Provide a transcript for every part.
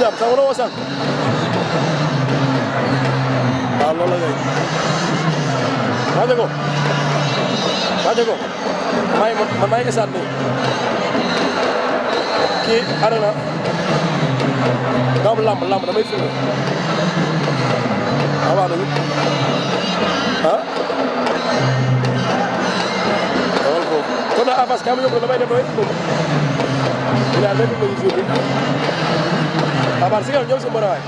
jàpp sax wala woo sànq waaw loolu la ngay wàcce ko man maa ngi sànni kii arena doomu lamb damay filmé waaw nañu ah dawal foofu kon nag avance ka ma yóbbu damay dem damay filmé ñu naan damay filmé jour bi abar si nga ñëw si mbarawaay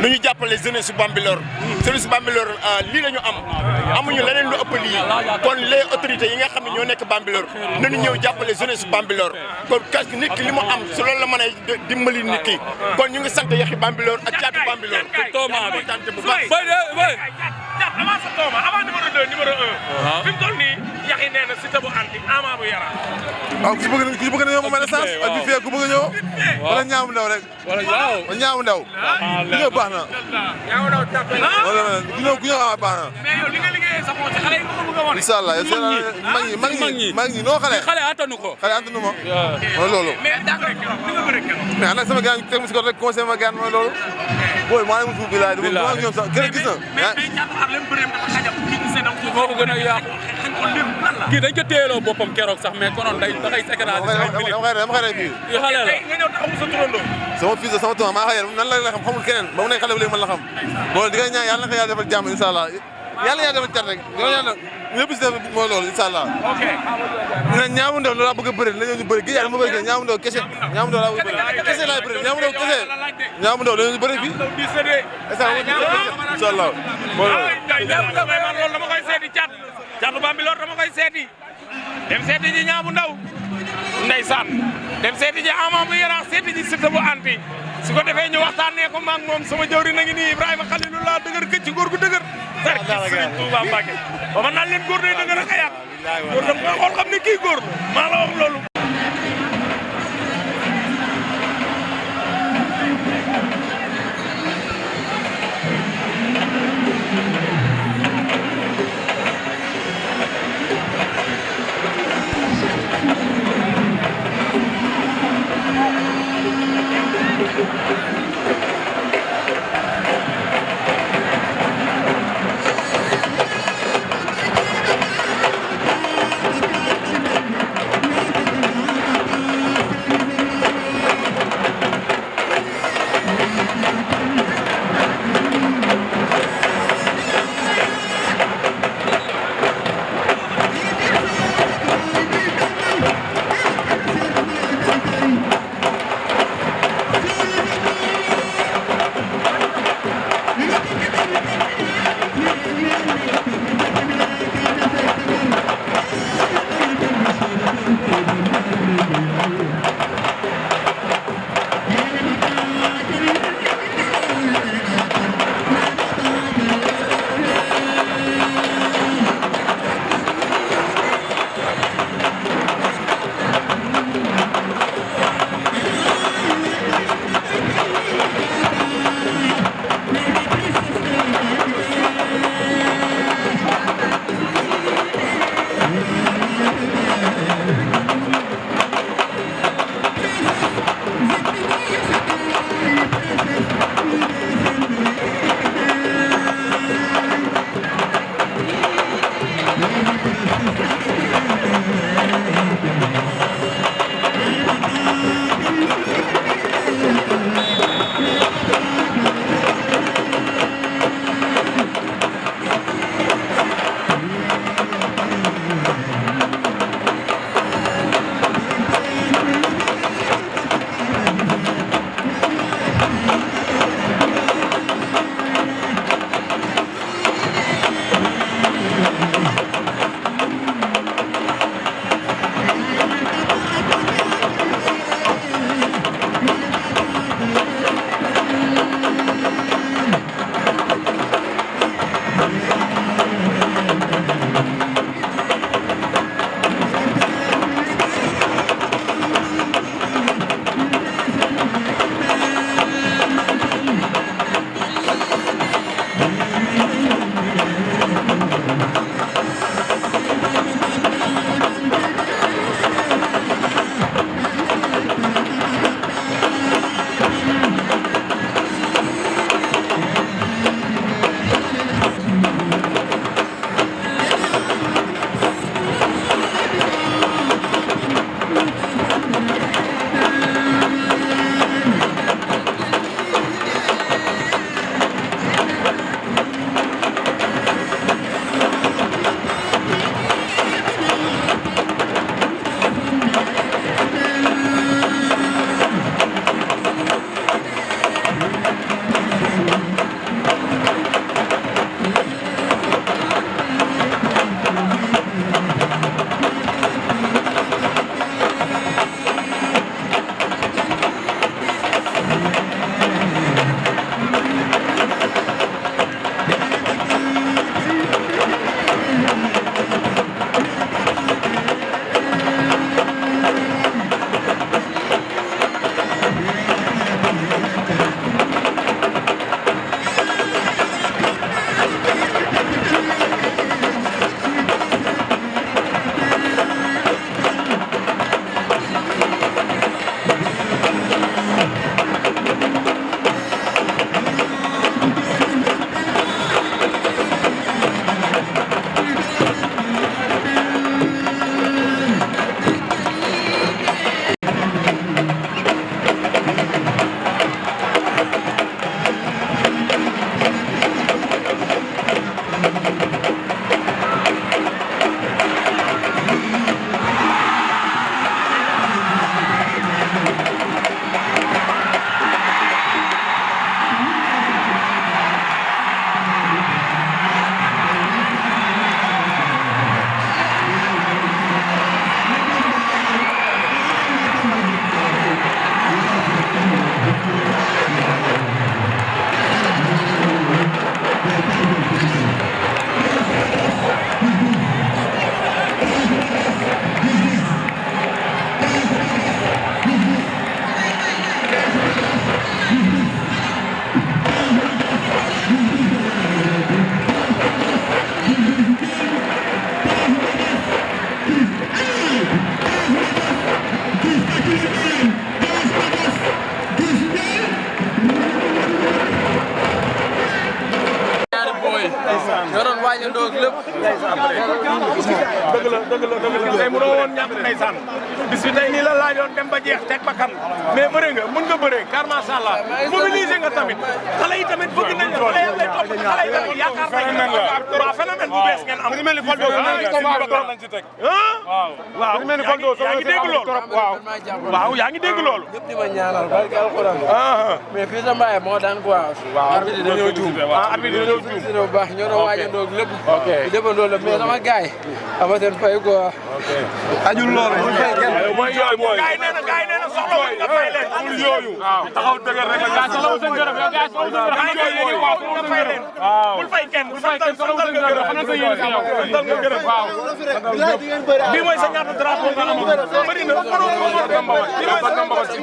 nu ñu jàppale jeunesse Bambilor jeunesse Bambilor lii la ñu am amuñu leneen lu ëpp lii kon les autorités yi nga xam ne ñoo nekk Bambilor nañu ñëw jàppale jeunesse Bambilor kon parce que nit ki li mu am si loolu la mën a dimbali nit ki kon ñu ngi sant yaxi Bambilor ak caatu Bambilor tooma bi bu baax avant sa tooma avant numéro 2 numéro 1 fi mu toll nii yaxi nee na Siteu bu anti Ama bu Yara waaw ku bëgg na ñëw ma may la chance ak bi fii ku bëgg a ñëw wala ñaamu ndaw rek waaw ñaamu ndaw ku ñëw baax na ñaamu ndaw tapé wala ku ñëw ama baax na mais yow li nga liggéeyee sa xol ci xale yi nga ko bëgg a wane incha allah mag ñi noo xale attanu ko xale antanu ma mooy loolu mais d'accord ni nga bëre kenn mais ànd ak sama gars teg ma si ko rek conseil ma gaan mooy loolu booy maa ngi fuuf bi laay dama ñoom sax kenn gis na mais ñaata at leen bëreem dafa xajam ci gis na moo ko gën a yàqu kii dañ ko téyeloo boppam keroog sax mais konoon da koy écrasé dama xëy fii yu xale la nga ñëw taxawu sa turandoo sama fils sama tooma maa xëy nan la xam xamul keneen ba mu nekk xale bu léegi man la xam bon di nga ñaan yàlla na ko yàlla defal jàmm incha allah yàlla yaa defal cat rek yàlla ñëpp si def mooy loolu incha allah ne ñaamu ndaw loolu laa bëgg a bëri la ñu bëri gi yàlla ma bëri ñaamu ndaw kese ñaamu ndaw laa bëgg a bëri kese laay bëri ñaamu ndaw kese ñaamu ndaw dañu bëri fii incha allah man loolu dama koy seeti caatu Bambilor dama koy seeti dem seeti ji ñaamu ndaw ndeysaan dem seeti ji Ama bu Yara seeti ji Siteu bu anti su ko defee ñu waxtaanee ko maag moom sama jawri na ngi nii Ibrahima Khalilullah dëgër këcc góor gu dëgër barke Serigne Touba Mbacké ba man naan leen góor day dëgër ak a yàq góor dam nga xool xam ne kii góor maa la wax loolu waajandoo lépp. dëgg la tey mënoo woon ñàkk ndeysaan bis bi tey nii la laajoon dem ba jeex teg ba kan mais bëre nga mën nga bëre car macha allah mobiliser nga tamit xale yi tamit bëgg nañ la xale yi lay topp xale yi tamit yaakaar nañ la waaw phénomène bu bees ngeen am ni mel ni Faldo lañ ci teg waaw ni mel ni Faldo yaa ngi dégg loolu waaw yaa ngi dégg loolu ñëpp di ma ñaanal barke alxuraan mais fii sa mbaay moo daan quoi arbitre dañoo juum arbitre dañoo juum bu baax ñoo doon waajandoo lépp di defandoo lépp mais sama gars yi ama seen fay quoi ajul loolu bu fay kenn gars yi nee na soxla wuñ nga fay leen amul yooyu taxaw dëgër rek la soxla seen gërëm yow gars soxla nga fay leen bul fay kenn santal nga gërëm xana sa yéene si yow santal nga gërëm waaw bi mooy sa ñaata drapeau nga am bari na mënoo ko mo dem ba bi mooy sa namba ci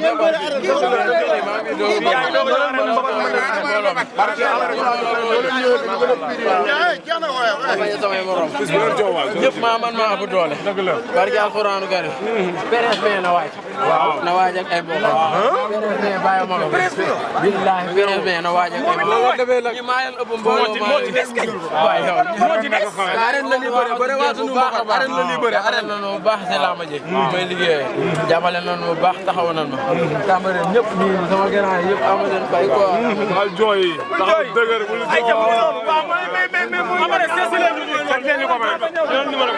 ñëpp maa man maa ëpp doole barke alxuraanu kari PRSP na waaj na waaj ak ay mbokkam PRSP bàyyi ma ko billahi PRSP na waaj ak ay mbokkam ñi maa leen ëpp mbooloo maa leen waay yow arène la li bëre bëre waatuñu baax arène la li bëre arène la nu baax si laa ma jëg may liggéey jàppale nañu bu baax taxaw nañu ma tàmbale ñëpp nii sama gànnaar yëpp ama leen fay quoi al jooy taxaw dëgër bu ay jamono mais amare cessé leen ñu ko may numéro